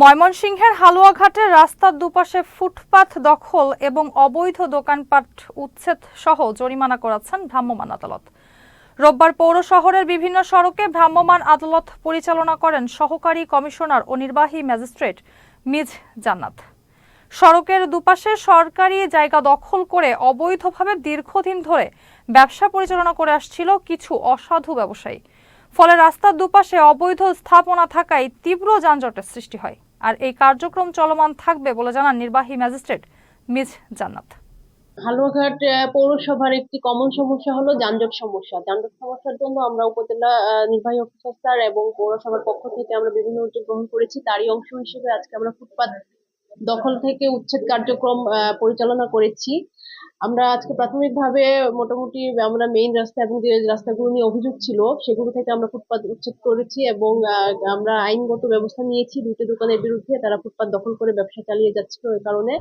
ময়মনসিংহের হালুয়াঘাটে রাস্তার দুপাশে ফুটপাত দখল এবং অবৈধ দোকানপাট উচ্ছেদ সহ জরিমানা করেছেন ভ্রাম্যমাণ আদালত। রোববার পৌর শহরের বিভিন্ন সড়কে ভ্রাম্যমাণ আদালত পরিচালনা করেন সহকারী কমিশনার ও নির্বাহী ম্যাজিস্ট্রেট মিজ জান্নাত। সড়কের দুপাশে সরকারি জায়গা দখল করে অবৈধভাবে দীর্ঘদিন ধরে ব্যবসা পরিচালনা করে আসছিল কিছু অসাধু ব্যবসায়ী। ফলে রাস্তার দুপাশে অবৈধ স্থাপনা থাকায় তীব্র যানজটের সৃষ্টি হয়। আর এই কার্যক্রম চলমান থাকবে বলে জানান নির্বাহী ম্যাজিস্ট্রেট মিজ জান্নাত। হালুয়াঘাট পৌরসভার একটি কমন সমস্যা হলো যানজট সমস্যা। যানজট সমস্যার জন্য আমরা উপজেলা নির্বাহী অফিসার স্যার এবং পৌরসভার পক্ষ থেকে আমরা বিভিন্ন উদ্যোগ গ্রহণ করেছি। তারই অংশ হিসেবে আজকে আমরা ফুটপাত দখল থেকে উচ্ছেদ কার্যক্রম পরিচালনা করেছি। আমরা আজকে প্রাথমিকভাবে মোটামুটি আমরা মেইন রাস্তা এবং যে রাস্তাগুলো নিয়ে অভিযোগ ছিল সেগুলো থেকে আমরা ফুটপাত উচ্ছেদ করেছি এবং আমরা আইনগত ব্যবস্থা নিয়েছি। দুটো দোকানের বিরুদ্ধে তারা ফুটপাত দখল করে ব্যবসা চালিয়ে যাচ্ছিল, এই কারণে